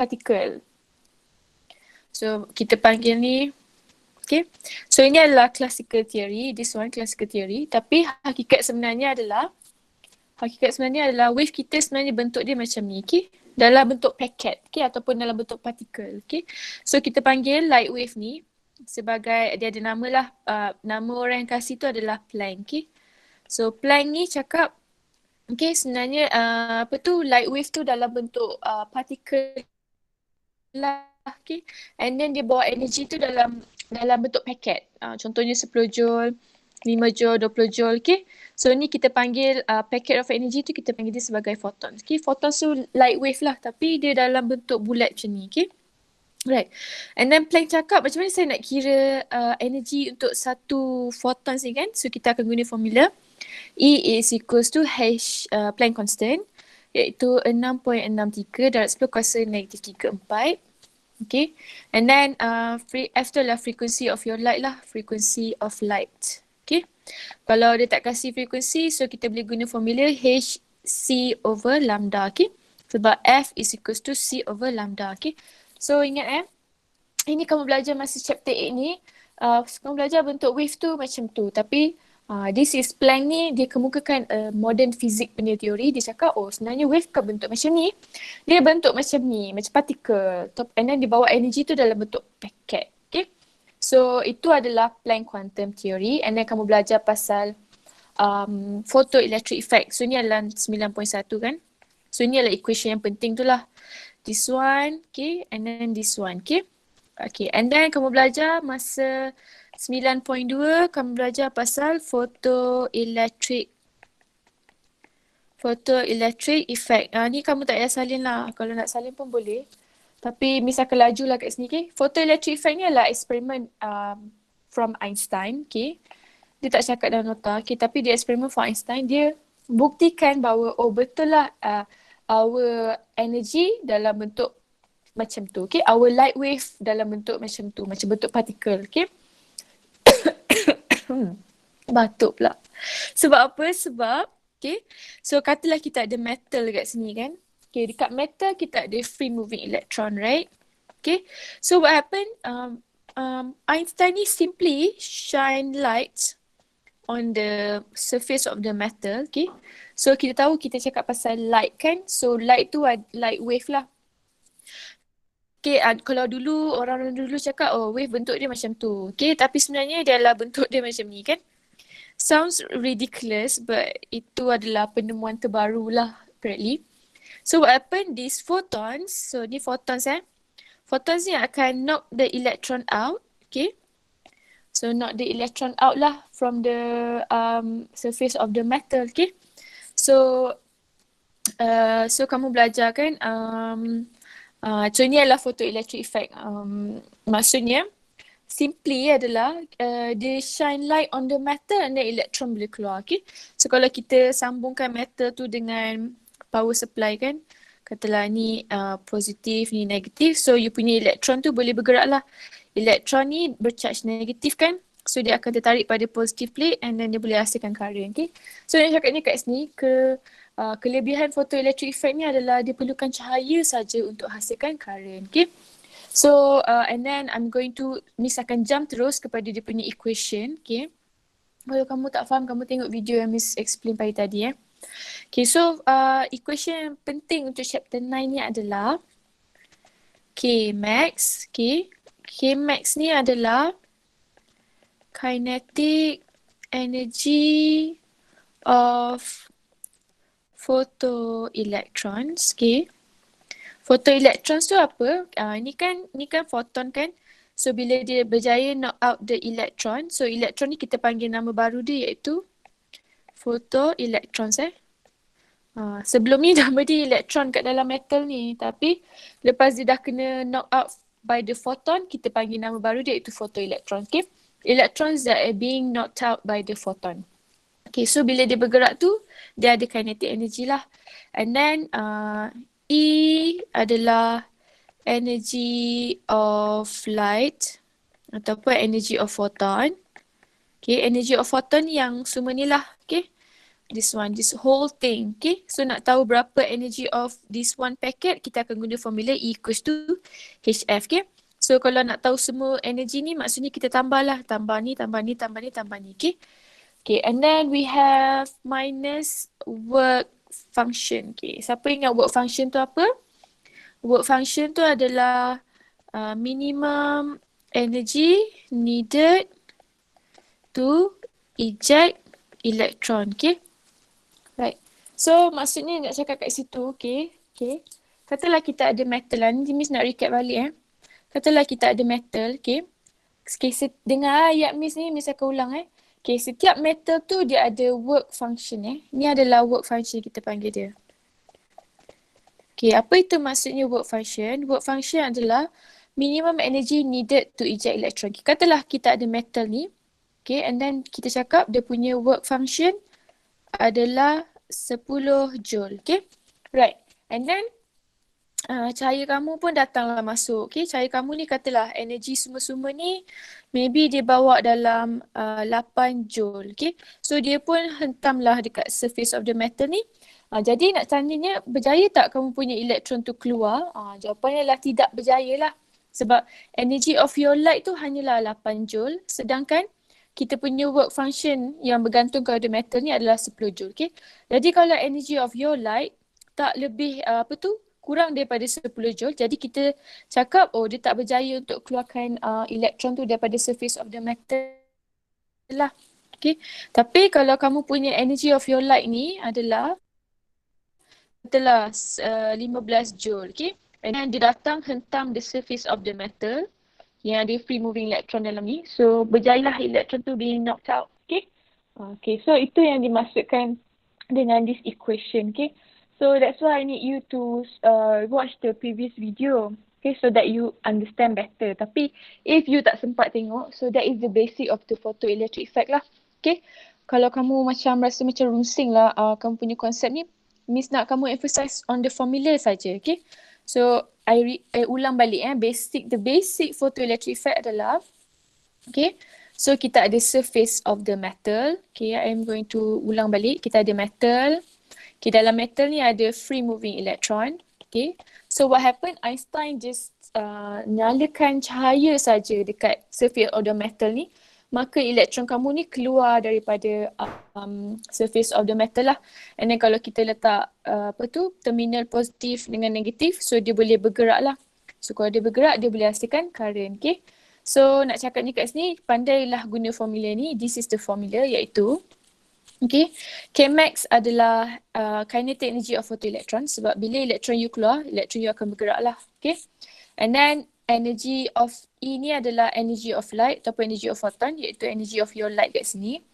particle. So kita panggil ni, okay. So ini adalah classical theory, this one classical theory. Tapi hakikat sebenarnya adalah wave kita sebenarnya bentuk dia macam ni, okay. Dalam bentuk packet, okay, ataupun dalam bentuk particle, okay. So kita panggil light wave ni sebagai, dia ada nama lah, nama orang yang kasih tu adalah Planck, okay. So Planck ni cakap, okay, sebenarnya light wave tu dalam bentuk particle lah, okay. And then dia bawa energy tu dalam bentuk packet. Contohnya 10 joule, 5 joule, 20 joule, okay. So ni kita panggil packet of energy tu kita panggil dia sebagai photon. Okay, photon tu light wave lah tapi dia dalam bentuk bulat macam ni, okay. Right. And then Planck cakap macam mana saya nak kira energy untuk satu photon ni kan. So kita akan guna formula E is equals to H Planck constant iaitu 6.63 darab 10 kuasa negatif 34. Okay. And then F tu adalah frequency of your light lah. Frequency of light. Okay. Kalau dia tak kasih frequency, so kita boleh guna formula H C over lambda. Okay. Sebab F is equals to C over lambda. Okay. So ingat ini kamu belajar masa chapter 8 ni, kamu belajar bentuk wave tu macam tu. Tapi this is Planck ni, dia kemukakan modern physics punya teori. Dia cakap, oh sebenarnya wave kan bentuk macam ni. Dia bentuk macam ni, macam particle. And then dia bawa energy tu dalam bentuk packet. Okay. So itu adalah Planck quantum theory. And then kamu belajar pasal photoelectric effect. So ni adalah 9.1 kan. So ni adalah equation yang penting tu lah. This one, okay, and then this one, okay. Okay, and then kamu belajar masa 9.2, kamu belajar pasal photoelectric effect. Ni kamu tak payah salin lah, kalau nak salin pun boleh. Tapi Miss akan laju lah kat sini, okay. Photoelectric effect ni adalah eksperimen from Einstein, okay. Dia tak cakap dalam nota, okay, tapi dia eksperimen from Einstein, dia buktikan bahawa, oh betul lah, our energy dalam bentuk macam tu, okay. Our light wave dalam bentuk macam tu, macam bentuk particle, okay. Batuk pula. Sebab apa? Sebab, okay, so katalah kita ada metal kat sini kan. Okay, dekat metal kita ada free moving electron, right? Okay, so what happened? Einstein ni simply shine light on the surface of the metal, okay. So kita tahu kita cakap pasal light kan. So light tu light wave lah. Okay, kalau dulu orang-orang dulu cakap oh wave bentuk dia macam tu. Okay, tapi sebenarnya dia adalah bentuk dia macam ni kan. Sounds ridiculous but itu adalah penemuan terbaru lah apparently. So what happened? These photons, so ni photons photons ni akan knock the electron out, okay. So knock the electron out lah from the surface of the metal, okay. So kamu belajar kan, so ni adalah photoelectric effect. Maksudnya simply adalah dia shine light on the metal and then electron boleh keluar, okay. So kalau kita sambungkan metal tu dengan power supply kan, katalah ni positif, ni negatif, so you punya electron tu boleh bergerak lah. Elektron ni bercharge negatif kan, so dia akan tertarik pada positive plate and then dia boleh hasilkan current, okay. So yang cakapnya kat sini, kelebihan photoelectric effect ni adalah dia perlukan cahaya saja untuk hasilkan current, okay. So and then Miss akan jump terus kepada dia punya equation, okay. Kalau kamu tak faham, kamu tengok video yang Miss explain pagi tadi Okay, so equation yang penting untuk chapter 9 ni adalah Kmax, okay. Kmax ni adalah kinetic energy of photoelectrons, okay. Photoelectrons tu apa? Ni kan photon kan. So bila dia berjaya knock out the electron, so electron ni kita panggil nama baru dia iaitu photoelectrons sebelum ni nama dia elektron kat dalam metal ni, tapi lepas dia dah kena knock out by the photon, kita panggil nama baru dia iaitu photoelectron, okay. Electrons that are being knocked out by the photon. Okay, so bila dia bergerak tu, dia ada kinetic energy lah. And then E adalah energy of light ataupun energy of photon. Okay, energy of photon yang semua ni lah, okay. This one, this whole thing. Okay, so nak tahu berapa energy of this one packet, kita akan guna formula E equals to HF. Okay, so kalau nak tahu semua energy ni, maksudnya kita tambahlah. Tambah ni, tambah ni, tambah ni, tambah ni. Okay, okay, and then we have minus work function. Okay, siapa ingat work function tu apa? Work function tu adalah minimum energy needed to eject electron. Okay, right. So maksudnya nak cakap kat situ, okay. Okay. Katalah kita ada metal lah. Ni Miss nak recap balik Katalah kita ada metal, okay. Okay, dengar ayat Miss ni, Miss akan ulang Okay, setiap metal tu dia ada work function Ni adalah work function kita panggil dia. Okay, apa itu maksudnya work function? Work function adalah minimum energy needed to eject electron. Katalah kita ada metal ni, okay, and then kita cakap dia punya work function adalah 10 joule, okay. Right, and then cahaya kamu pun datanglah masuk, okay. Cahaya kamu ni katalah energy semua-semua ni maybe dia bawa dalam 8 joule, okay. So dia pun hentamlah dekat surface of the metal ni. Jadi nak tanyanya berjaya tak kamu punya elektron tu keluar? Jawapannya adalah tidak berjaya lah. Sebab energy of your light tu hanyalah 8 joule, sedangkan kita punya work function yang bergantung kepada metal ni adalah 10 joule. Okay? Jadi kalau energy of your light tak lebih kurang daripada 10 joule, jadi kita cakap dia tak berjaya untuk keluarkan elektron tu daripada surface of the metal lah. Okay? Tapi kalau kamu punya energy of your light ni adalah 15 joule. Okay? And then dia datang hentam the surface of the metal yang ada free moving electron dalam ni. So berjayalah elektron tu being knocked out. Okay. Okay. So itu yang dimaksudkan dengan this equation. Okay. So that's why I need you to watch the previous video. Okay. So that you understand better. Tapi if you tak sempat tengok, so that is the basic of the photoelectric effect lah. Okay. Kalau kamu macam rasa macam rusing lah kamu punya konsep ni, Miss nak kamu emphasize on the formula saja. Okay. So I ulang balik the basic photoelectric effect adalah, okay, so kita ada surface of the metal. Okay, I am going to ulang balik. Kita ada metal. Okay, dalam metal ni ada free moving electron. Okay, so what happened, Einstein just nyalakan cahaya saja dekat surface of the metal ni, maka elektron kamu ni keluar daripada surface of the metal lah. And then kalau kita letak terminal positif dengan negatif, so dia boleh bergerak lah. So kalau dia bergerak, dia boleh hasilkan current. Okay. So nak cakapnya kat sini, pandailah guna formula ni. This is the formula, iaitu okay, Kmax adalah kinetic energy of photoelectron, sebab bila elektron you keluar, elektron you akan bergerak lah. Okay. And then energy of E ni adalah energy of light ataupun energy of photon, iaitu energy of your light kat sini.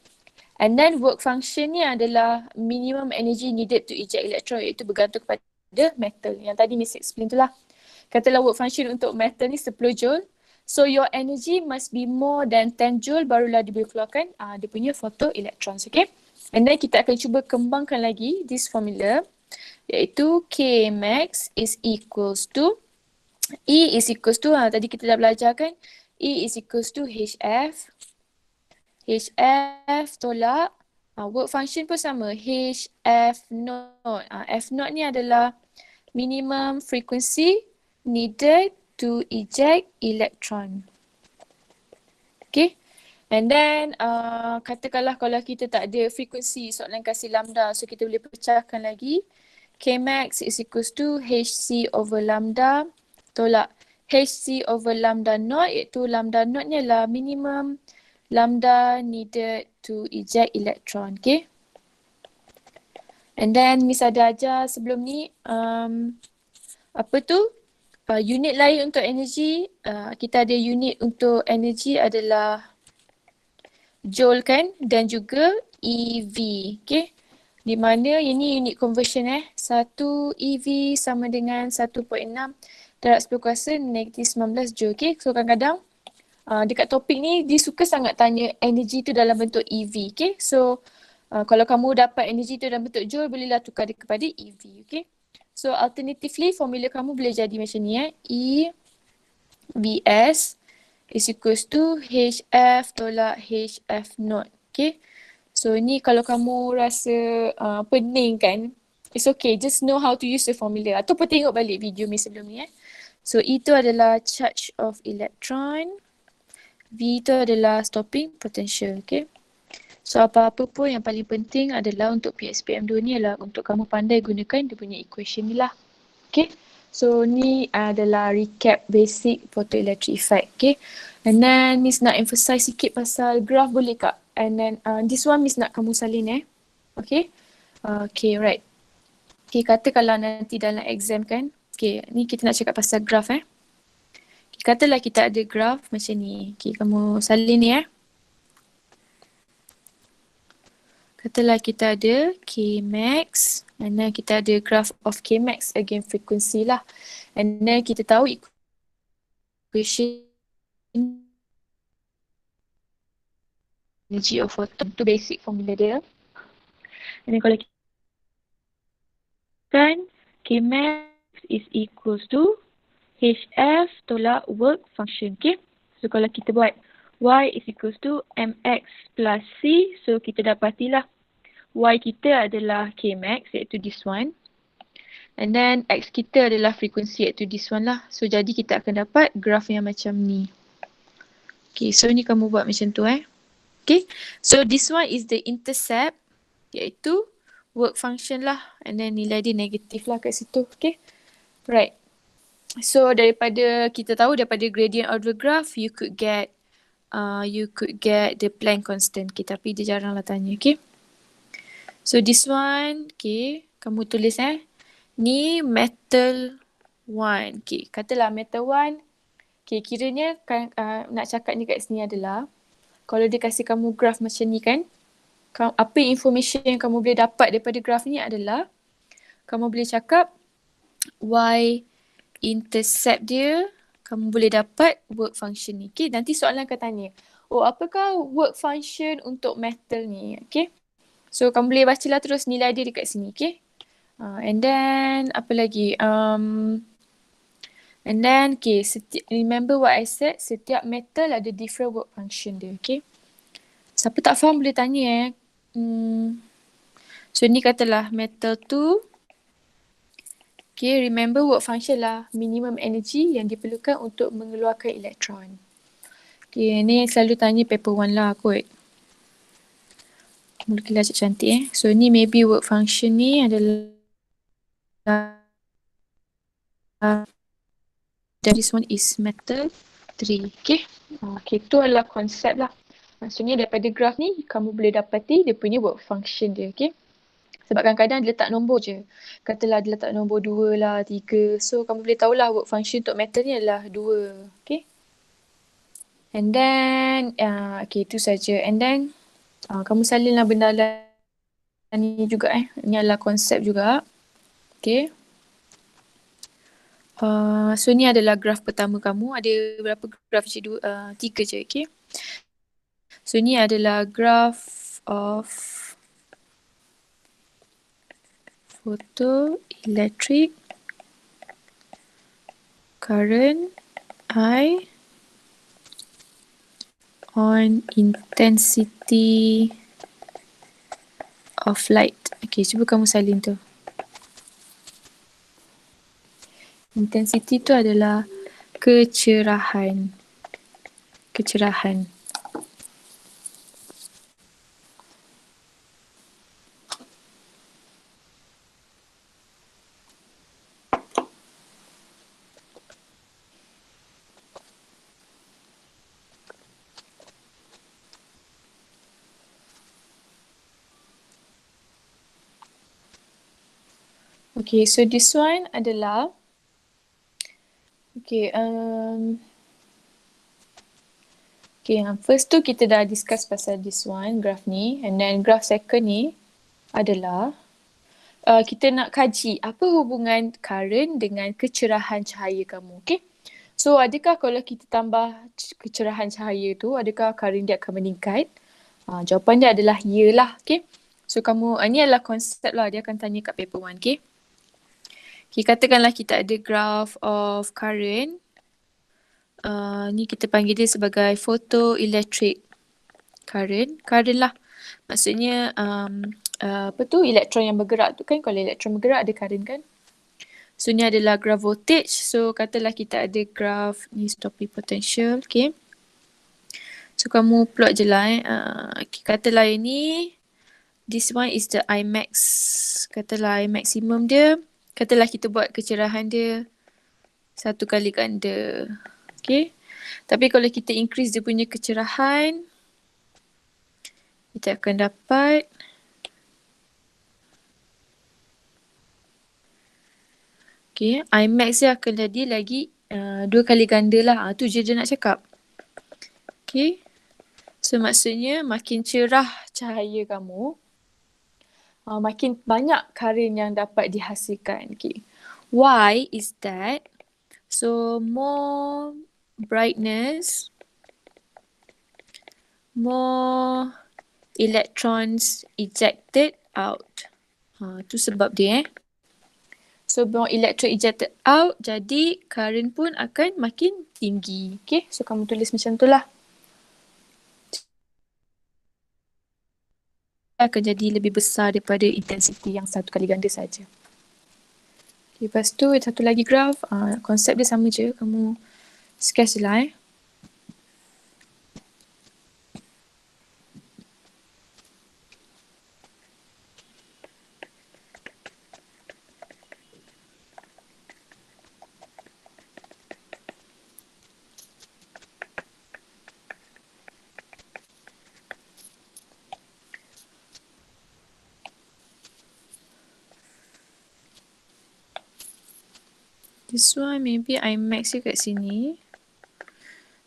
And then work function ni adalah minimum energy needed to eject electron, iaitu bergantung kepada metal. Yang tadi Miss explain tu lah. Katalah work function untuk metal ni 10 joule. So your energy must be more than 10 joule barulah dia boleh keluarkan dia punya photoelectrons. Okay. And then kita akan cuba kembangkan lagi this formula, iaitu Kmax is equals to E is equals to, tadi kita dah belajar kan, E is equals to HF. HF tolak, work function pun sama, HF naught. F naught ni adalah minimum frequency needed to eject electron. Okay. And then katakanlah kalau kita tak ada frequency, soalan kasih lambda, so kita boleh pecahkan lagi. Kmax is equals to Hc over lambda tolak Hc over lambda naught, iaitu lambda naught ni adalah minimum lambda needed to eject electron. Okay. And then Miss ada ajar sebelum ni unit lain untuk energy. Kita ada unit untuk energy adalah joule kan, dan juga EV. Okay. Di mana ini unit conversion 1 EV sama dengan 1.6 darab 10 kuasa negatif 19 joule. Okay. So kadang-kadang dekat topik ni dia suka sangat tanya energy tu dalam bentuk EV. Okay. So kalau kamu dapat energy tu dalam bentuk joule, bolehlah tukar dia kepada EV. Okay. So alternatively formula kamu boleh jadi macam ni EVS is equals to HF tolak HF naught. Okay. So ni kalau kamu rasa pening kan, it's okay. Just know how to use the formula. Ataupun tengok balik video ni sebelum ni So E itu adalah charge of electron. V itu adalah stopping potential. Okay. So apa-apa pun yang paling penting adalah untuk PSPM2 ni adalah untuk kamu pandai gunakan dia punya equation ni lah. Okay. So ni adalah recap basic photoelectric effect. Okay. And then Miss nak emphasize sikit pasal graph boleh kak? And then this one Miss nak kamu salin Okay. Okay, right. Okay, kata kalau nanti dalam exam kan. Okay, ni kita nak cakap pasal graph Okay, katalah kita ada graph macam ni. Okay, kamu salin ni Katalah kita ada Kmax and then kita ada graph of Kmax again frequency lah. And then kita tahu equation energy of photon tu basic formula dia. And then kalau kita kan Kmax is equals to HF tolak work function. Okay. So kalau kita buat Y is equals to mx plus c. So kita dapatilah Y kita adalah Kmax iaitu this one. And then X kita adalah frekuensi iaitu this one lah. So jadi kita akan dapat graf yang macam ni. Okay, so ni kamu buat macam tu Okay, so this one is the intercept iaitu work function lah. And then nilai dia negatif lah kat situ. Okay, right. So daripada kita tahu daripada gradient of the graph you could get the Planck constant. Okay, tapi dia jaranglah tanya. Okay. So this one, okay, kamu tulis ni metal 1. Okay, katalah metal 1. Okay, kiranya kan, nak cakap ni kat sini adalah kalau dia kasih kamu graf macam ni kan, apa information yang kamu boleh dapat daripada graf ni adalah kamu boleh cakap Y intercept dia, kamu boleh dapat work function ni. Okay, nanti soalan akan tanya, oh apakah work function untuk metal ni? Okay. So kamu boleh bacalah terus nilai dia dekat sini, okay? And then apa lagi? And then okay, remember what I said, setiap metal ada different work function dia, okay? Siapa tak faham boleh tanya So ni katalah metal 2. Okay, remember work function lah minimum energy yang diperlukan untuk mengeluarkan elektron. Okay, ni selalu tanya paper 1 lah kot. Mula-mula cantik So ni maybe work function ni adalah this one is metal 3. Okay. Okay, tu adalah konsep lah. Maksudnya daripada graf ni kamu boleh dapati dia punya work function dia. Okay. Sebab kadang-kadang dia letak nombor je. Katalah dia letak nombor 2 lah, 3. So kamu boleh tahulah work function untuk metal ni adalah 2. Okay. And then, okay itu saja. And then, kamu salinlah benda ni juga Ni adalah konsep juga. Okay. So ni adalah graf pertama kamu. Ada berapa graf je? 3 je. Okay. So ni adalah graf of photoelectric current I on intensity of light. Okay, cuba kamu salin tu. Intensity tu adalah kecerahan. Kecerahan. Okay, so this one adalah okay, first tu kita dah discuss pasal this one, graph ni. And then graph second ni adalah kita nak kaji apa hubungan current dengan kecerahan cahaya kamu. Okay. So adakah kalau kita tambah kecerahan cahaya tu, adakah current dia akan meningkat? Jawapan dia adalah iyalah. Okay. So kamu, ni adalah konsep lah, dia akan tanya kat paper 1. Okay. Okay, katakanlah kita ada graph of current. Ni kita panggil dia sebagai photoelectric current. Current lah. Maksudnya apa tu, elektron yang bergerak tu kan, kalau elektron bergerak ada current kan. So ni adalah graph voltage. So katalah kita ada graph ni stopping potential. Okay. So kamu plot je lah katalah ini, this one is the Imax. Katalah I maximum dia. Katalah kita buat kecerahan dia 1 kali ganda. Okay. Tapi kalau kita increase dia punya kecerahan, kita akan dapat Imax dia akan jadi lagi 2 kali ganda lah. Tu je dia nak cakap. Okay. So maksudnya makin cerah cahaya kamu, makin banyak current yang dapat dihasilkan. Okay. Why is that? So more brightness, more electrons ejected out. Tu sebab dia So more electron ejected out, jadi current pun akan makin tinggi. Okay, so kamu tulis macam tu lah. Akan jadi lebih besar daripada intensity yang 1 kali ganda saja. Okay, lepas tu satu lagi graph, konsep dia sama je, kamu sketch je lah This one maybe I max je kat sini.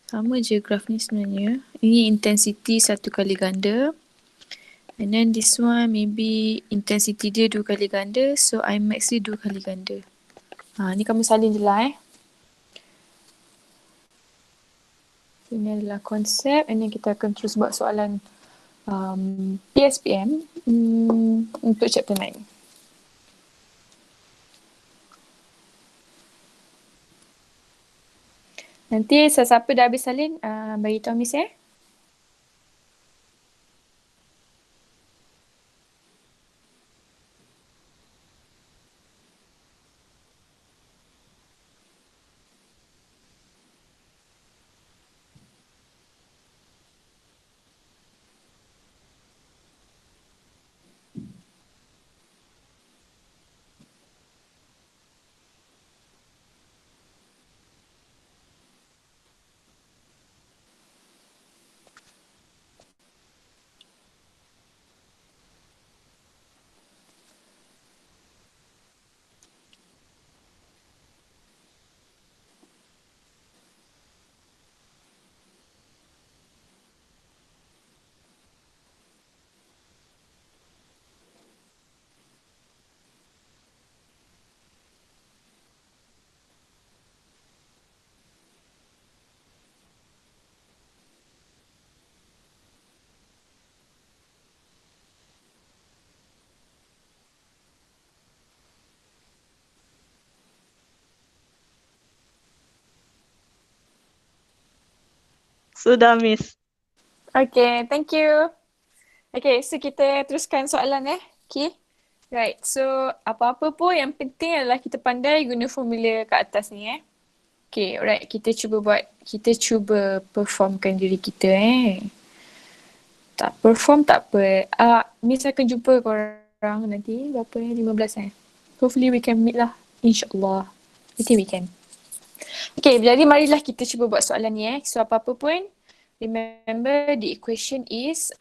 Sama je graf ni sebenarnya. Ini intensity 1 kali ganda. And then this one maybe intensity dia 2 kali ganda. So I max dia 2 kali ganda. Ni kamu salin je lah Ini adalah konsep. And then kita akan terus buat soalan PSPM untuk chapter 9. Nanti sesiapa dah habis salin, bagi tahu Miss Sudah, Miss. Okay, thank you. Okay, so kita teruskan soalan Okay. Right, so apa-apa pun yang penting adalah kita pandai guna formula kat atas ni Okay, alright, kita cuba performkan diri kita Tak perform tak apa. Miss akan jumpa korang nanti berapa 15 Hopefully we can meet lah. InsyaAllah. I think we can. Okay, jadi marilah kita cuba buat soalan ni So apa-apa pun, remember the equation is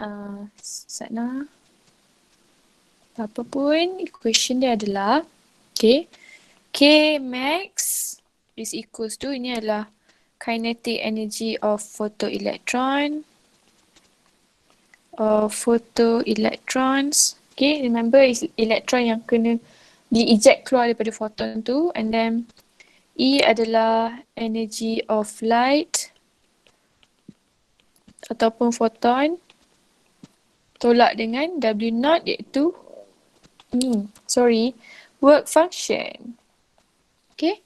Satna. Apa pun equation dia adalah K max is equals to, ini adalah kinetic energy of photoelectrons. Remember is electron yang kena di-eject keluar daripada photon tu, and then E adalah energy of light ataupun photon tolak dengan W0 iaitu work function. Okay.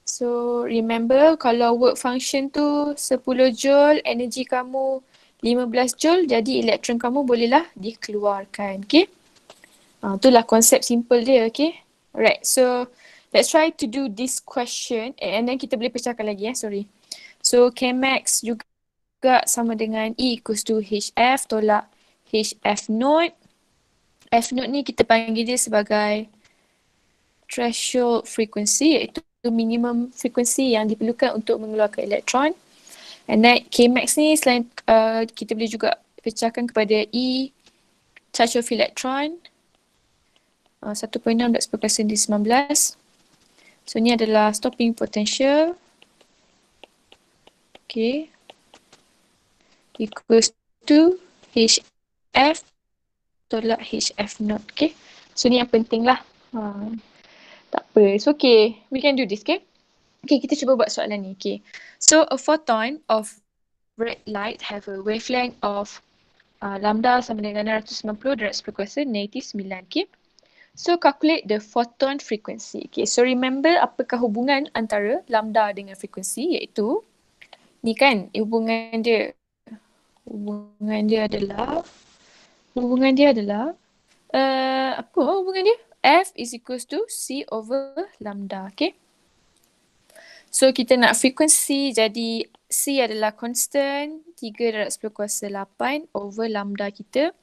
So remember kalau work function tu 10 joule, energy kamu 15 joule, jadi elektron kamu bolehlah dikeluarkan. Okay. Itulah konsep simple dia. Okay. Alright. So, let's try to do this question. And then kita boleh pecahkan lagi. Sorry. So, Kmax juga sama dengan E equals to HF tolak HF naught. F naught ni kita panggil dia sebagai threshold frequency, iaitu minimum frequency yang diperlukan untuk mengeluarkan elektron. And then Kmax ni selain kita boleh juga pecahkan kepada E charge of electron 1.6 darab 10 kuasa 19. So ni adalah stopping potential. Okay. Equals to HF tolak HF naught. Okay. So ni yang penting lah. Tak apa. It's okay. We can do this. Okay. Okay, kita cuba buat soalan ni. Okay. So a photon of red light have a wavelength of lambda sama dengan 690 darab 10 kuasa negatif 9. Okay. So calculate the photon frequency. Okay. So remember apakah hubungan antara lambda dengan frekuensi, iaitu ni kan hubungan dia. Hubungan dia adalah apa hubungan dia? F is equals to C over lambda. Okay. So kita nak frekuensi, jadi C adalah constant 3 darab 10 kuasa 8 over lambda kita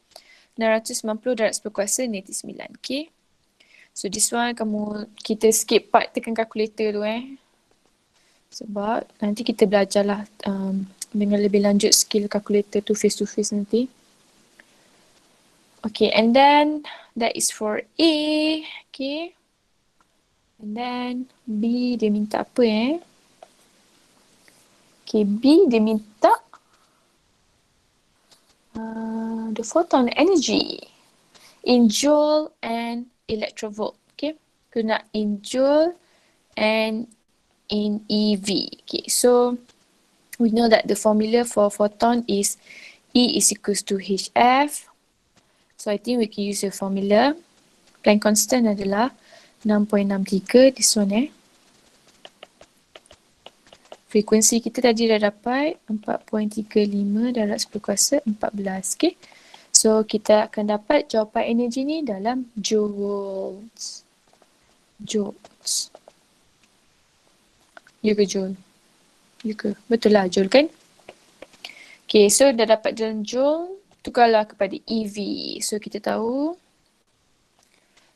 690 darab 10 kuasa negatif 9. Okay. So this one kita skip part tekan kalkulator tu sebab nanti kita belajarlah dengan lebih lanjut skill calculator tu face to face nanti. Okay, and then that is for A. Okay. And then B dia minta apa Okay, B dia minta the photon energy in joule and electrovolt. Okay. Kena in joule and in EV. Okay, so we know that the formula for photon is E is equals to HF. So I think we can use the formula. Planck constant adalah 6.63, this one Frekuensi kita tadi dah dapat 4.35 darab 10 kuasa 14. Okay. So kita akan dapat jawapan energi ni dalam joules. Joules. Ya ke joule? Ya ke? Betul lah joule kan? Okay, so dah dapat dalam joule. Tukarlah kepada EV. So kita tahu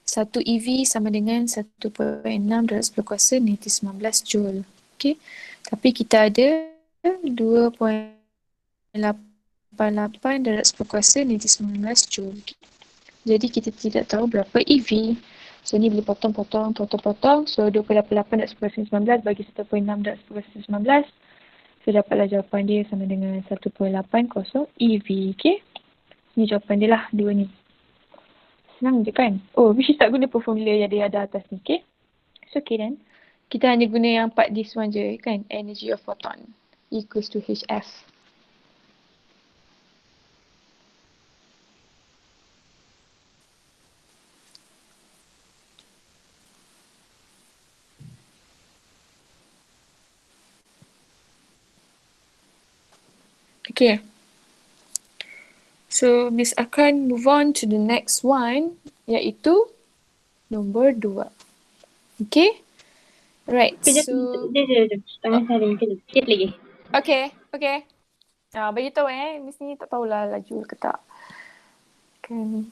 1 EV sama dengan 1.6 darab 10 kuasa negatif 19 joule. Okay. Tapi kita ada 2.88 darab 10 kuasa negatif 19 joule. Jadi kita tidak tahu berapa EV. So ni boleh potong. So 2.88 darab 10 kuasa 19 bagi 1.6 darab 10 kuasa 19. So dapatlah jawapan dia sama dengan 1.80 EV. Okay. Ni jawapan dia lah, dua ni. Senang je kan? Oh, Wish tak guna formula yang dia ada atas ni. Okay. So okay then. Kita hanya guna yang part this one je kan. Energy of photon equals to HF. Okay. So, Miss akan move on to the next one, iaitu nombor 2. Okay. Right. So, Tangan saya sikit lagi. Okay. Bagi tahu Miss ni tak tahulah laju ke tak. Kan.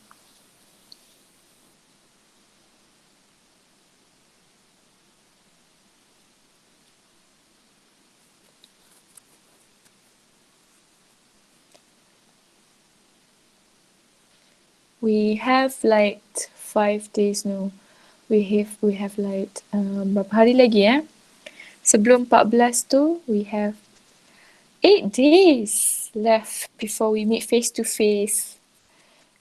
We have like 5 days now. We have like berapa hari lagi Sebelum 14 tu we have 8 days left before we meet face to face.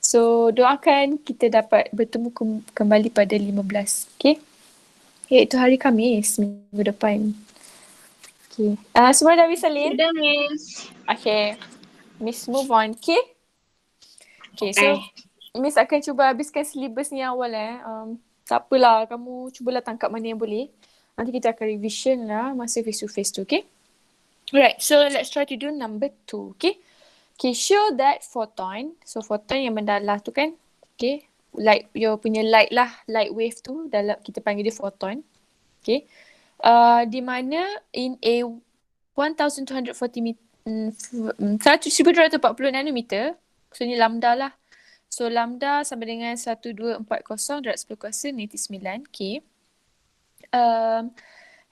So doakan kita dapat bertemu kembali pada 15, okay? Iaitu hari Khamis minggu depan. Okay. Semua dah bisa salin? Sudah, Miss. Okay. Miss move on, okay? Okay, so Miss akan cuba habiskan syllabus ni awal tak apalah, kamu cubalah tangkap mana yang boleh. Nanti kita akan revision lah masa face to face tu, okay? Alright, so let's try to do number 2, okay? Okay, show that photon. So photon yang mendalah tu kan. Okay. Light, your punya light lah. Light wave tu dalam kita panggil dia photon. Okay. Di mana in a 1240 meter, 1240 nanometer. So ni lambda lah. So lambda sama dengan 1240 darab 10 kuasa negatif 9. Okay.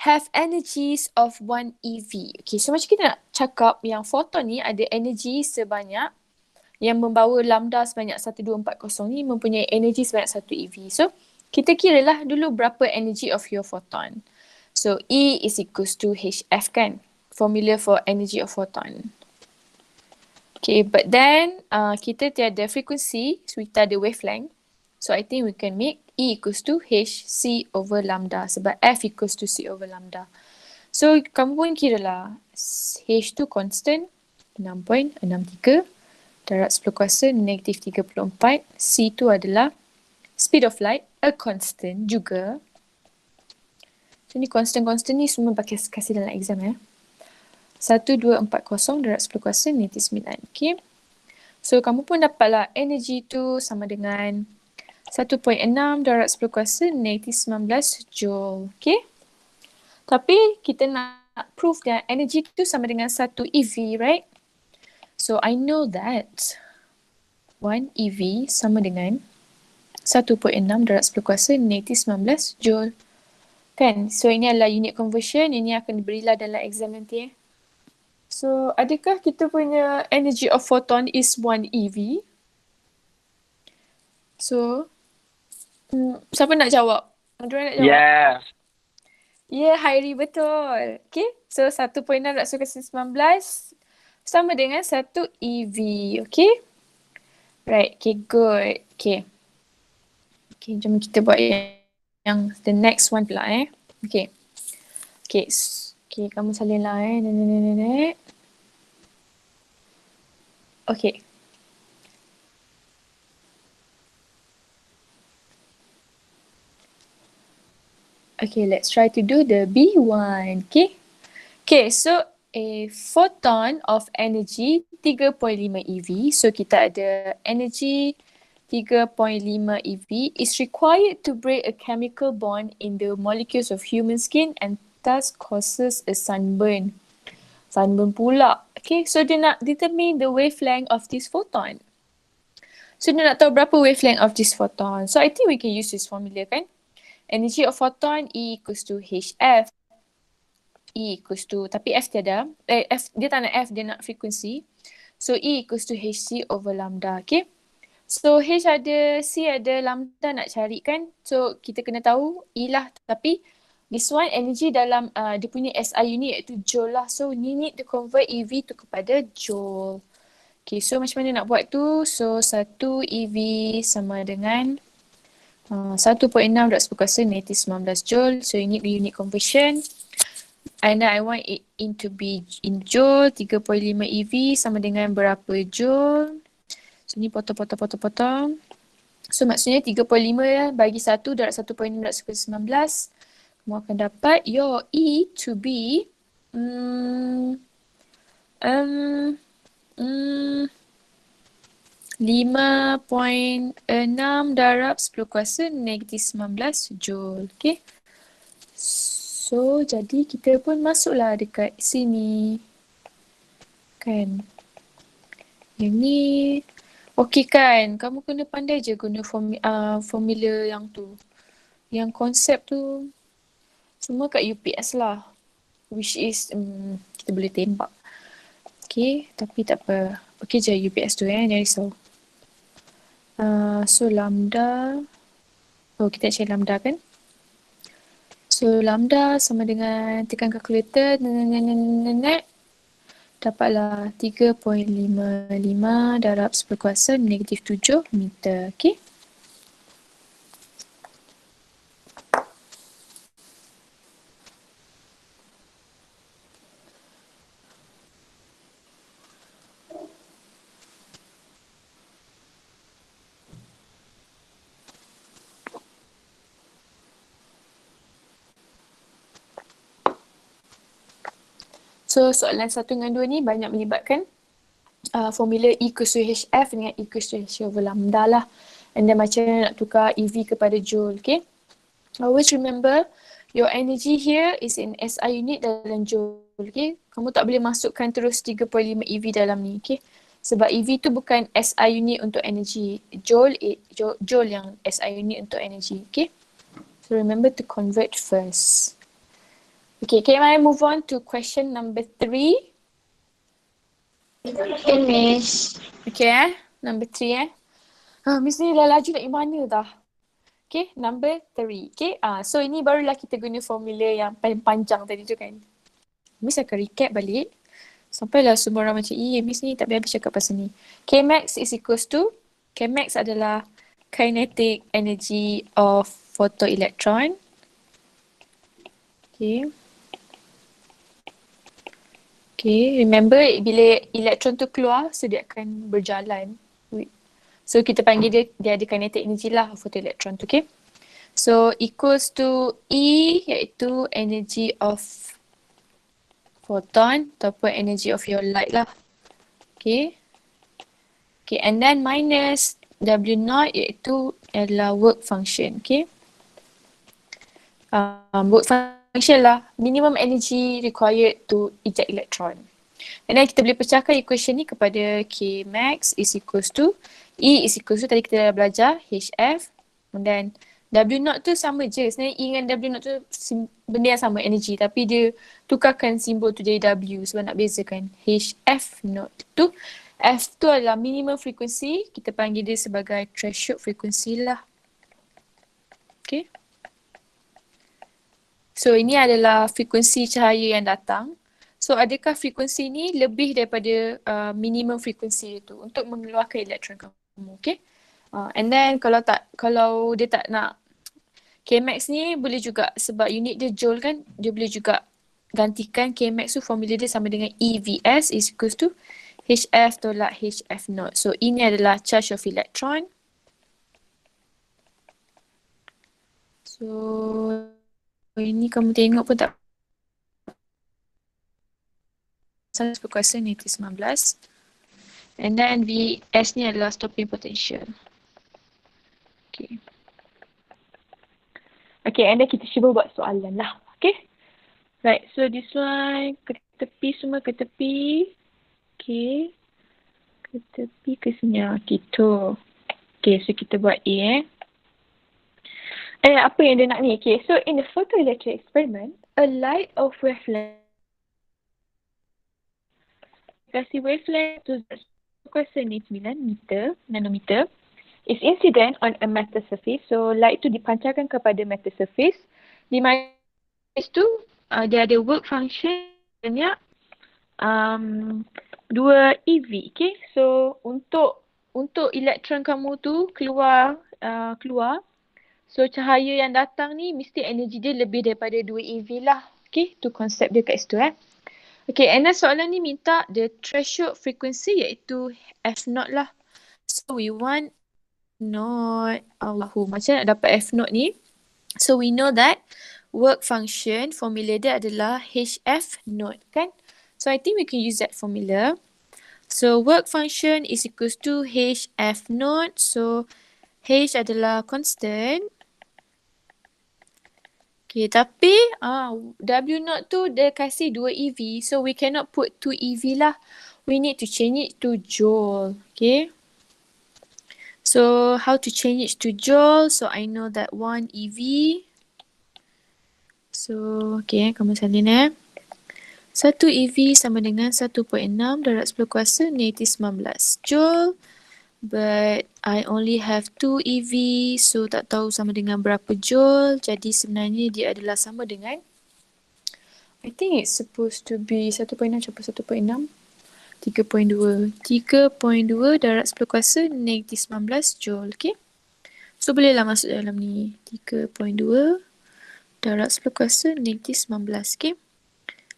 Have energies of 1 eV. Okay, so macam kita nak cakap yang foton ni ada energi sebanyak yang membawa lambda sebanyak 1240 ni mempunyai energi sebanyak 1 eV. So, kita kiralah dulu berapa energy of your photon. So, E is equals to HF kan? Formula for energy of photon. Okay, but then kita tiada frekuensi, so kita ada wavelength. So, I think we can make E equals to HC over lambda sebab F equals to C over lambda. So, kamu pun kiralah H tu constant 6.63 darab 10 kuasa negatif 34. C tu adalah speed of light, a constant juga. So ni constant-constant ni semua kasih dalam exam 1240 darab 10 kuasa negatif 9. Okay. So kamu pun dapatlah energy tu sama dengan 1.6 darab 10 kuasa negatif 19 joule. Okay. Tapi kita nak prove that energy tu sama dengan 1 EV, right? So I know that 1 EV sama dengan 1.6 darab 10 kuasa negatif 19 joule. Kan? So ini adalah unit conversion. Ini akan diberilah dalam exam nanti. So adakah kita punya energy of photon is 1 EV? So siapa nak jawab? Andrea nak jawab? Yeah. Yeah, Hairi betul. Okay. So 1.6 darab 10 kuasa 19 sama dengan 1 EV. Okay. Right. Okay, good. Okay. Okay, jom kita buat yang the next one pula Okay. Okay. Okay, kamu salin lah Okay. Okay, let's try to do the B1. Okay. Okay, so a photon of energy 3.5 EV. So kita ada energy 3.5 EV is required to break a chemical bond in the molecules of human skin and thus causes a sunburn. Sunburn pula. Okay, so dia nak determine the wavelength of this photon. So dia nak tahu berapa wavelength of this photon. So I think we can use this formula kan. Energy of photon E equals to HF. E equals to, tapi F tiada. F, dia tak nak F, dia nak frekuensi. So E equals to HC over lambda. Okay. So H ada, C ada, lambda nak cari kan. So kita kena tahu E lah. Tapi this one energy dalam dia punya SI unit iaitu joule lah. So we need to convert EV tu kepada joule. Okay, so macam mana nak buat tu? So 1 EV sama dengan 1.6 darab 10 kuasa negatif 19 joule. So you need the unit conversion. And I want it to be in joule. 3.5 EV sama dengan berapa joule? So ni potong. So maksudnya 3.5 bagi 1 darab 1.6 darab 19. Kamu akan dapat your E to be 5.6 darab 10 kuasa negatif 19 joule. Okay. So jadi kita pun masuklah dekat sini. Kan. Yang ni. Okay kan. Kamu kena pandai je guna formula yang tu. Yang konsep tu. Semua kat UPS lah. Which is kita boleh tembak. Okay. Tapi tak apa. Okay je UPS tu jangan risau. So lambda. Oh kita cari lambda kan. So lambda sama dengan tekan kalkulator. Dapatlah 3.55 darab 10 kuasa negatif 7 meter. Okay. So soalan 1 dengan 2 ni banyak melibatkan formula E equals to HF dengan E equals to H over lambda lah. And then macam mana nak tukar EV kepada joule, okay? Always remember, your energy here is in SI unit dalam joule, okay? Kamu tak boleh masukkan terus 3.5 EV dalam ni, okay? Sebab EV tu bukan SI unit untuk energy. Joule yang SI unit untuk energy, okay? So remember to convert first. Okay, can I move on to question number 3? Okay, Miss. Okay, number 3 Miss ni dah laju nak pergi mana dah? Okay, number 3. Okay, so ini barulah kita guna formula yang paling panjang tadi tu kan. Miss akan recap balik. Sampailah semua orang macam, Miss ni tak habis cakap pasal ni. Kmax is equals to, Kmax adalah kinetic energy of photoelectron. Okay. Okay, remember bila elektron tu keluar, so dia akan berjalan. So kita panggil dia ada kinetic energy lah photoelectron tu, okay. So equals to E iaitu energy of photon ataupun energy of your light lah. Okay. Okay, and then minus W0 iaitu adalah work function, okay. Work function lah minimum energy required to eject electron. And then kita boleh pecahkan equation ni kepada K max is equals to E is equals to tadi kita dah belajar HF, and then W0 tu sama je. Sebenarnya E dengan W0 tu benda yang sama energy, tapi dia tukarkan simbol tu jadi W sebab nak bezakan. HF not tu F tu adalah minimum frequency, kita panggil dia sebagai threshold frequency lah. Okay. So ini adalah frekuensi cahaya yang datang. So adakah frekuensi ni lebih daripada minimum frekuensi itu untuk mengeluarkan elektron kamu, okay? And then kalau dia tak nak Kmax ni boleh juga sebab unit dia joule kan, dia boleh juga gantikan Kmax tu formula dia sama dengan EVS is equals to HF tolak HF naught. So ini adalah charge of electron. So ini kamu tengok pun tak salah berkuasa negatif 19. And then Vs ni adalah stopping potential. Okay. Okay, and then kita cuba buat soalan lah. Okay. Right, so this one ke tepi semua, ke tepi. Okay. Ke tepi ke sini. Gitu. Okay, so kita buat A apa yang dia nak ni? Okay, so in the photoelectric experiment, a light of wavelength kasih wavelength tu kuasa ni 9 nanometer is incident on a metal surface. So light tu dipancarkan kepada metal surface. Di mana tu dia ada work function banyak 2 EV. Okay, so untuk elektron kamu tu keluar so cahaya yang datang ni mesti energi dia lebih daripada 2 EV lah. Okay, tu konsep dia kat situ Okay, and then soalan ni minta the threshold frequency iaitu F0 lah. So we want not macam nak dapat F0 ni? So we know that work function formula dia adalah HF0 kan? So I think we can use that formula. So work function is equals to HF0. So H adalah constant. Okay, tapi W0 tu dia kasih 2 EV. So we cannot put 2 EV lah. We need to change it to joule. Okay. So how to change it to joule? So I know that 1 EV. So okay, kamu salin 1 EV sama dengan 1.6 darab 10 kuasa negatif 19 joule. But I only have 2 EV, so tak tahu sama dengan berapa joule. Jadi sebenarnya dia adalah sama dengan, I think it's supposed to be 1.6 campur 1.6, 3.2. 3.2 darab 10 kuasa negatif 19 joule, okay. So bolehlah masuk dalam ni, 3.2 darab 10 kuasa negatif 19, okay.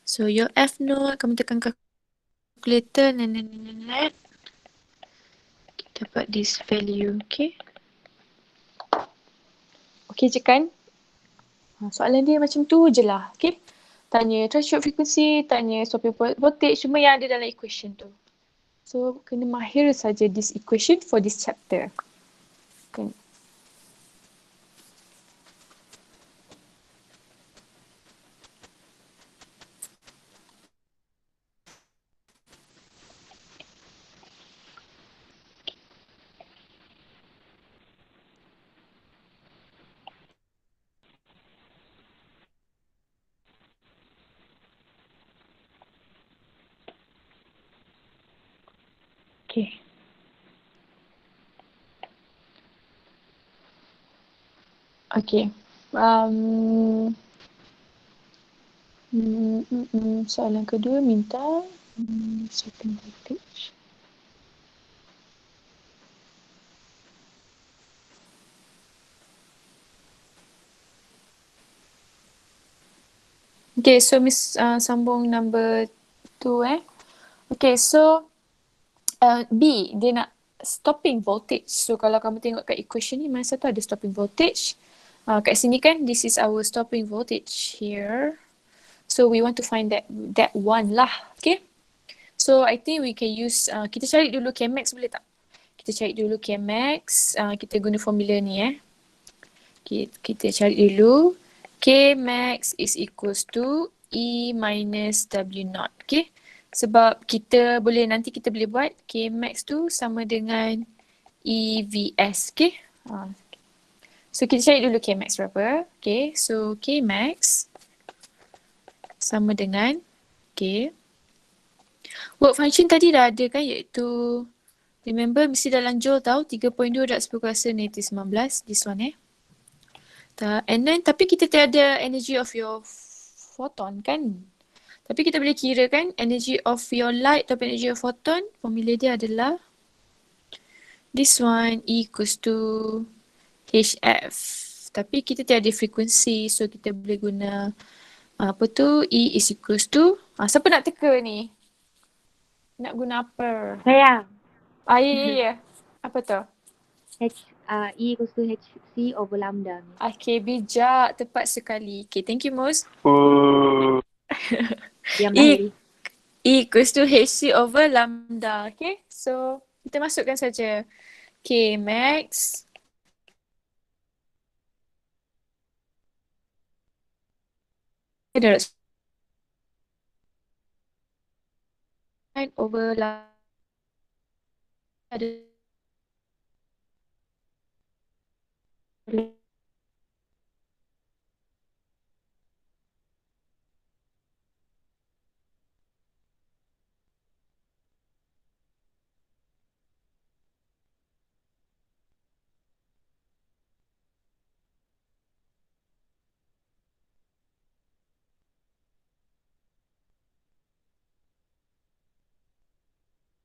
So your F0, kamu tekan calculator, dapat this value, okay. Okay je kan? Soalan dia macam tu je lah, okay. Tanya threshold frequency, tanya stopping voltage, cuma yang ada dalam equation tu. So, kena mahir saja this equation for this chapter. Okay. Okay. Okay. Soalan kedua minta certain voltage. Okay, so Miss sambung number 2 Okay, so B, dia nak stopping voltage. So kalau kamu tengok kat equation ni, mana satu ada stopping voltage. Kat sini kan, this is our stopping voltage here. So we want to find that one lah. Okay. So I think we can use, kita cari dulu Kmax boleh tak? Kita cari dulu Kmax. Kita guna formula ni Kita cari dulu. Kmax is equals to E minus W naught. Okay. Sebab nanti kita boleh buat Kmax tu sama dengan EVS. Okay. So kita cari dulu Kmax berapa. Okay. So Kmax sama dengan work function tadi dah ada kan, iaitu remember mesti dalam joule tau, 3.2 darab 10 kuasa negatif 19, this one and then tapi kita tiada energy of your photon kan, tapi kita boleh kira kan energy of your light atau energy of photon, formula dia adalah this one equals to HF, tapi kita tiada frekuensi, so kita boleh guna E is equals to siapa nak teka ni? Nak guna apa? Saya. Ya. Apa tu? E equals to HC over lambda. Okay, bijak. Tepat sekali. Okay, thank you, Mus. Diamlah Harry. E equals to HC over lambda. Okay, so kita masukkan saja. Okay, Max. Over lambda.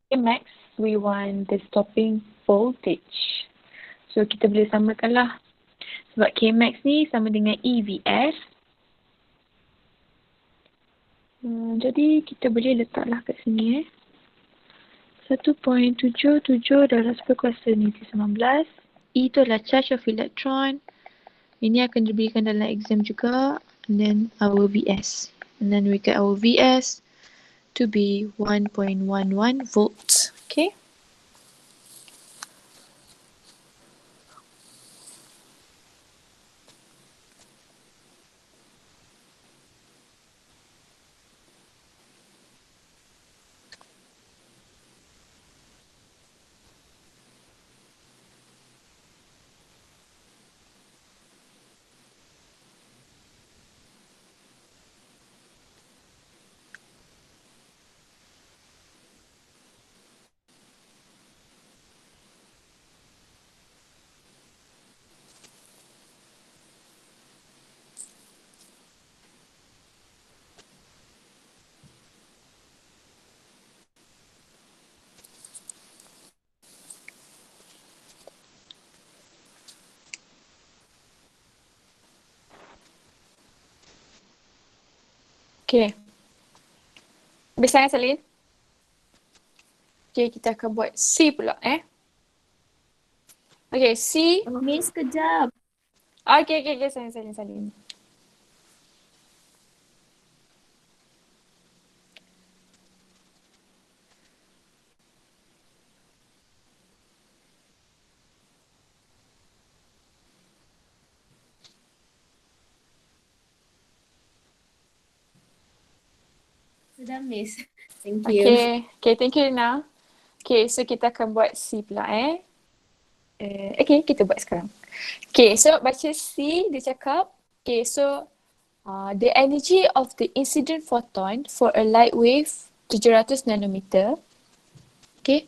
Okay, Max, we want the stopping voltage. So, kita boleh samakanlah. Sebab Kmax ni sama dengan EVS. Jadi, kita boleh letaklah kat sini 1.77 darab 10 kuasa negatif 19. E tu adalah charge of electron. Ini akan diberikan dalam exam juga. And then our VS. And then we get our VS to be 1.11 volts. Okay. Okay. Habis sangat, Salin? Okay, kita akan buat C pula, Okay, C. Miss, kejap. Okay, Salin. Sudah miss. Thank you. Okay, thank you Rina. Okay, so kita akan buat C pula okay, kita buat sekarang. Okay, so baca C, dia cakap, okay, so the energy of the incident photon for a light wave 700 nanometer, okay,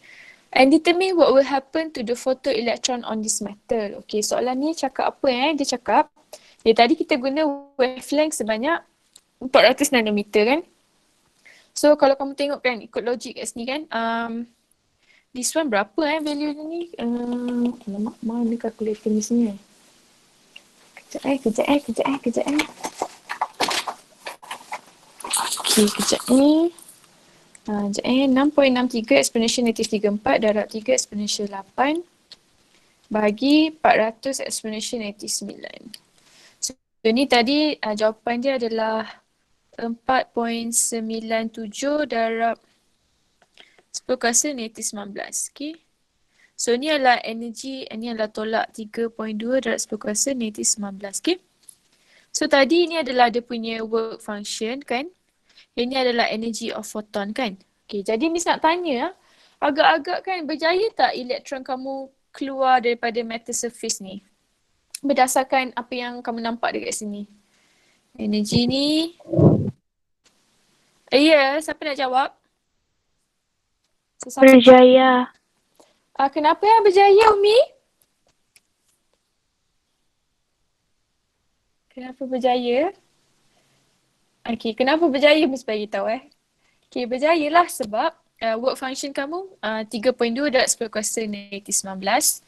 and determine what will happen to the photoelectron on this metal. Okay, soalan ni cakap apa Dia cakap, tadi kita guna wavelength sebanyak 400 nanometer kan. So kalau kamu tengok kan, ikut logik kat sini kan, this one berapa value dia ni? Alamak, mana calculator ni sini Kejap. Okay, kejap ni. 6.63 exponential negatif 34 darab 3 exponential 8 bagi 400 exponential negatif 9. So ni tadi jawapan dia adalah 4.97 darab 10 kuasa negatif 19. Okay. So ni adalah energi, ni adalah tolak 3.2 darab 10 kuasa negatif 19. Okay. So tadi ni adalah dia punya work function kan. Ini adalah energy of photon kan. Okay, jadi Miss nak tanya, agak-agak kan berjaya tak elektron kamu keluar daripada metal surface ni? Berdasarkan apa yang kamu nampak dekat sini. Energi ni. Siapa nak jawab? Berjaya. Kenapa berjaya Umi? Kenapa berjaya? Okay, kenapa berjaya Miss bagi tahu Okay, berjayalah sebab work function kamu 3.2 darab 10 kuasa negatif 19.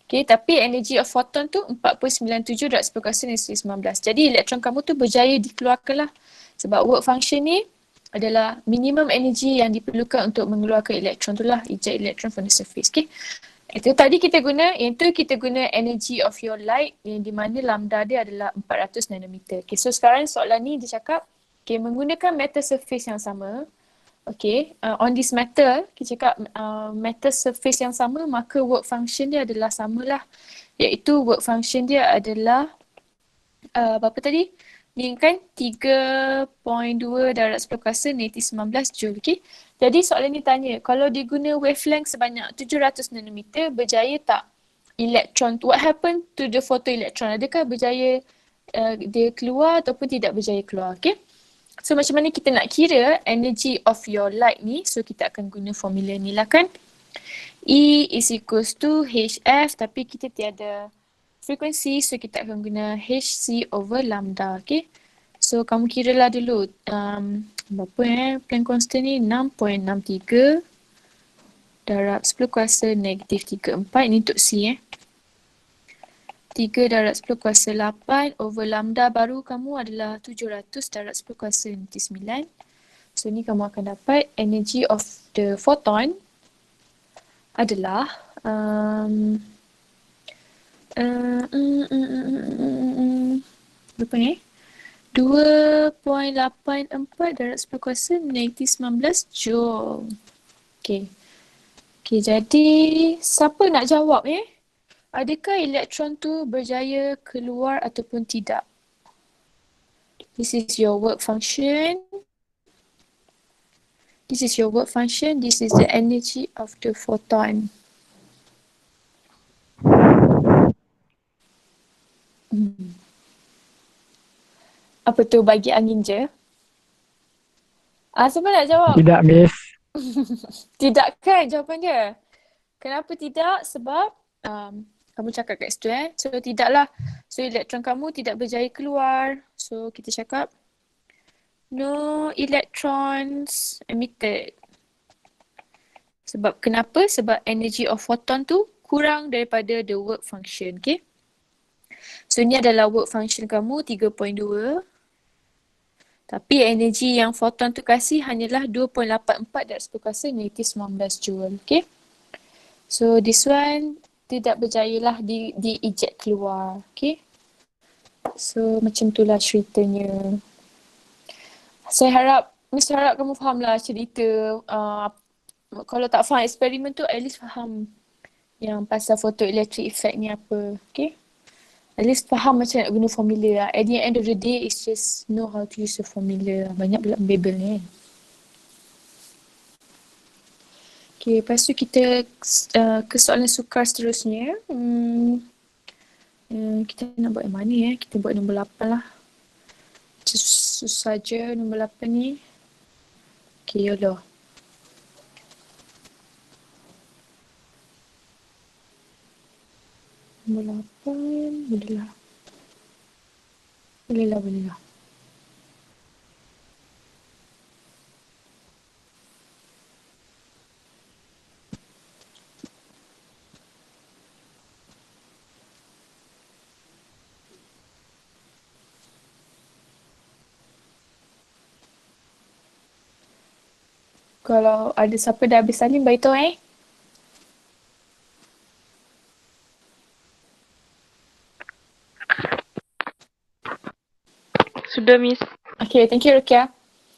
Okay, tapi energy of photon tu 4.97 darab 10 kuasa negatif 19. Jadi elektron kamu tu berjaya dikeluarkan lah. Sebab work function ni adalah minimum energy yang diperlukan untuk mengeluarkan elektron tu lah. Eject electron from the surface. Okay. Itu tadi kita guna energy of your light yang di mana lambda dia adalah 400 nanometer. Okay, so sekarang soalan ni dia cakap, okay, menggunakan metal surface yang sama, okay, on this metal, kita cakap metal surface yang sama, maka work function dia adalah samalah. Iaitu work function dia adalah, berapa tadi? Ni kan 3.2 darab 10 kuasa negatif 19 Joule, okay. Jadi soalan ni tanya, kalau diguna wavelength sebanyak 700 nanometer, berjaya tak elektron? What happened to the photoelectron? Adakah berjaya dia keluar ataupun tidak berjaya keluar, okay. So macam mana kita nak kira energy of your light ni? So kita akan guna formula ni lah kan. E is equals to HF tapi kita tiada frekuensi, so kita akan guna HC over lambda, okay. So kamu kiralah dulu berapa Planck constant ni 6.63 darab 10 kuasa negatif 34, ini untuk C 3 darab 10 kuasa 8 over lambda baru kamu adalah 700 darab 10 kuasa negatif 9. So ni kamu akan dapat energy of the photon adalah berapa ni? 2.84 darab 10 kuasa negatif 19 Joule. Okay. Okay, jadi siapa nak jawab Adakah elektron tu berjaya keluar ataupun tidak? This is your work function. This is your work function. This is the energy of the photon. Apa tu, bagi angin je? Siapa nak jawab? Tidak, Miss. Tidak kan jawapan dia? Kenapa tidak? Sebab kamu cakap kat situ So tidaklah. So elektron kamu tidak berjaya keluar. So kita cakap no electrons emitted. Sebab kenapa? Sebab energy of photon tu kurang daripada the work function, okay? So ni adalah work function kamu 3.2. Tapi energi yang photon tu kasih hanyalah 2.84 darab 10 kuasa negatif 19 Joule, okay? So this one tidak berjaya lah di eject keluar, okay? So macam tu lah ceritanya. Miss harap kamu faham lah cerita. Kalau tak faham eksperimen tu, at least faham yang pasal photoelectric effect ni apa, okay? At least faham macam nak guna formula lah. At the end of the day, it's just know how to use the formula. Banyak pula bebel ni. Okay, lepas tu kita ke soalan sukar seterusnya. Kita nak buat yang mana ya? Kita buat nombor 8 lah. Susah je nombor 8 ni. Okay, YOLO. Nombor 8, boleh lah. Boleh lah, boleh lah. Kalau ada siapa dah habis salin, beritahu Sudah, Miss. Okay, thank you Rukia.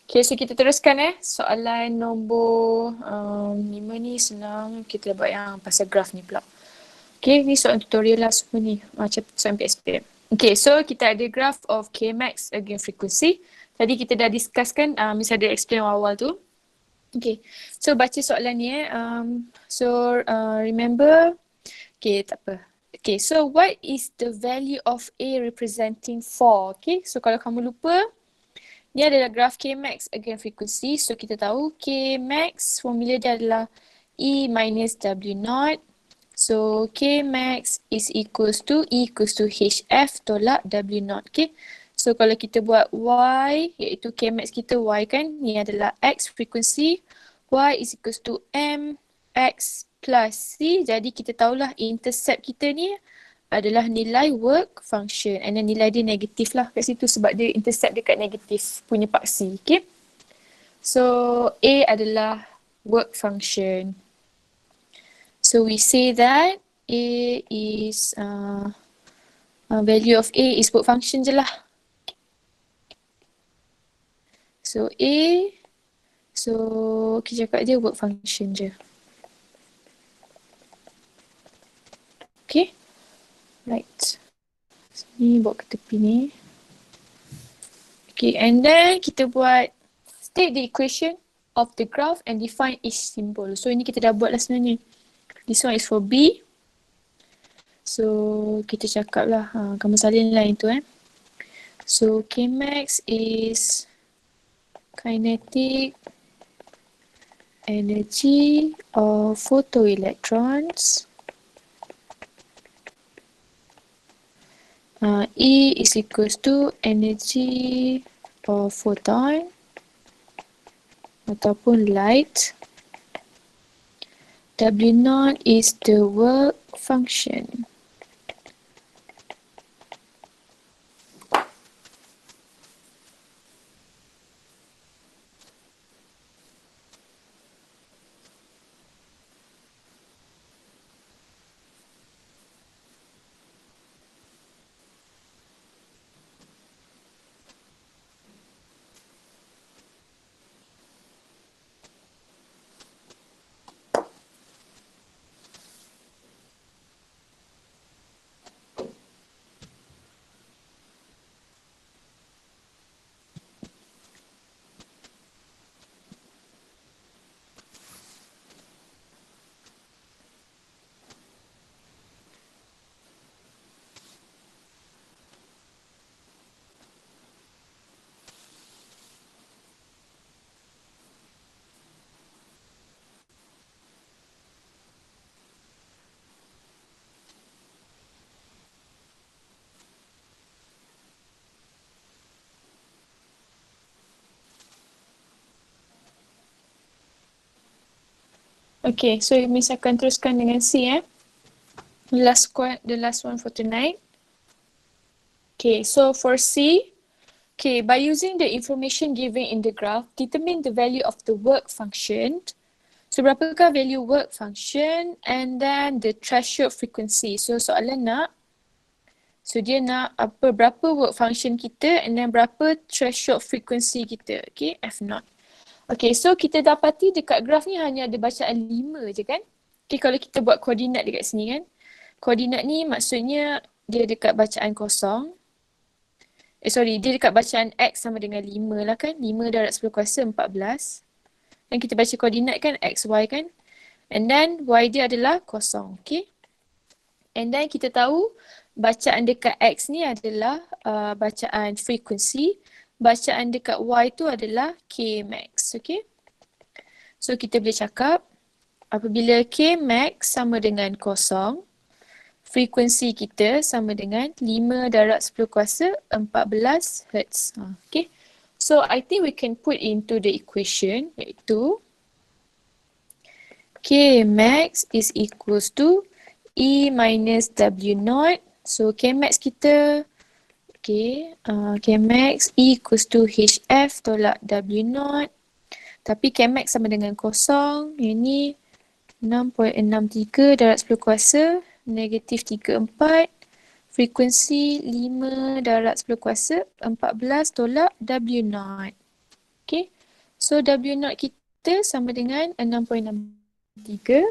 Okay, so kita teruskan soalan nombor 5 ni senang. Kita buat yang pasal graf ni pula. Okay, ni soalan tutorial lah semua ni. Macam soalan PSPM. Okay, so kita ada graph of Kmax against frequency. Tadi kita dah discusskan, Miss ada explain awal tu. Okay, so baca soalan ni remember, okay tak apa. Okay, so what is the value of A representing 4? Okay, so kalau kamu lupa, ni adalah graf Kmax against frequency. So kita tahu Kmax formula dia adalah E minus W0. So Kmax is equals to E equals to HF tolak W0. Okay. So kalau kita buat Y, iaitu Kmax kita Y kan, ni adalah X frequency. Y is equals to M X plus C. Jadi kita tahulah intercept kita ni adalah nilai work function. And then nilai dia negatif lah kat situ sebab dia intercept dekat negatif punya paksi. Okay. So A adalah work function. So we say that A is value of A is work function je lah. So A, so kita cakap dia work function je. Okay. Right. Ni bawa ke tepi ni. Okay, and then kita buat state the equation of the graph and define each symbol. So ini kita dah buat lah sebenarnya. This one is for B. So kita cakap lah, kamu salin lah itu So Kmax is kinetic energy of photoelectrons. E is equals to energy of photon ataupun light. W0 is the work function. Okay, so Miss akan teruskan dengan C The last one for tonight. Okay, so for C, okay, by using the information given in the graph, determine the value of the work function. So berapakah value work function and then the threshold frequency. So soalan dia nak berapa work function kita and then berapa threshold frequency kita. Okay, F0. Okay, so kita dapati dekat graf ni hanya ada bacaan 5 je kan. Okay, kalau kita buat koordinat dekat sini kan. Koordinat ni maksudnya dia dekat bacaan kosong. Dia dekat bacaan X sama dengan 5 lah kan. 5 darab 10 kuasa 14. Dan kita baca koordinat kan X, Y kan. And then Y dia adalah kosong. Okay. And then kita tahu bacaan dekat X ni adalah bacaan frekuensi. Bacaan dekat Y tu adalah K max. Okay. So kita boleh cakap apabila K max sama dengan kosong, frekuensi kita sama dengan 5 darab 10 kuasa 14 Hz. Okay. So I think we can put into the equation iaitu K max is equals to E minus W naught. So K max kita, K max E equals to HF tolak W naught. Tapi K max sama dengan kosong. Yang ni 6.63 darab 10 kuasa negatif 34. Frekuensi 5 darab 10 kuasa 14 tolak W naught. Okay. So W naught kita sama dengan 6.63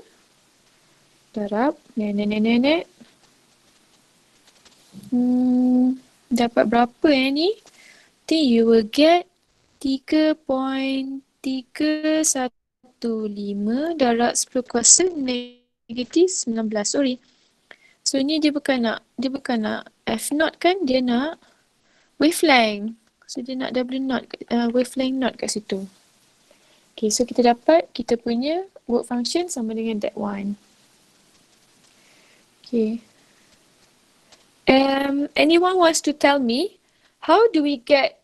darab nenek. Dapat berapa ni? Think you will get 3.315 darab 10 kuasa negatif 19. Sorry. So ni dia bukan nak F0 kan, dia nak wavelength. So dia nak W naught, wavelength naught kat situ. Okay, so kita dapat kita punya work function sama dengan that one. Okay. Anyone wants to tell me how do we get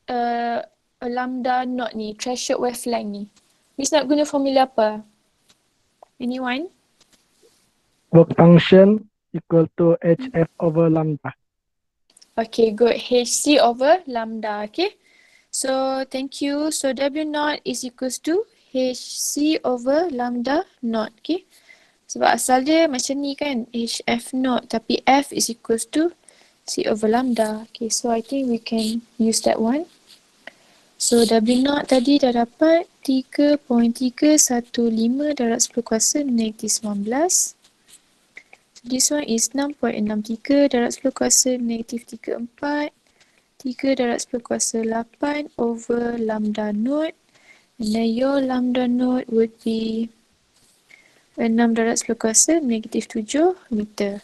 a lambda naught ni, threshold wavelength ni? Miss nak guna formula apa? Anyone? Work function equal to HF over lambda. Okay, good. HC over lambda. Okay. So thank you. So W naught is equals to HC over lambda naught. Okay. Sebab asal dia macam ni kan, HF naught, tapi F is equals to C over lambda. Okay, so I think we can use that one. So W naught tadi dah dapat 3.315 darab 10 kuasa negatif 19. So this one is 6.63 darab 10 kuasa negatif 34. 3 darab 10 kuasa 8 over lambda naught. And then your lambda naught would be 6 darab 10 kuasa negatif 7 meter.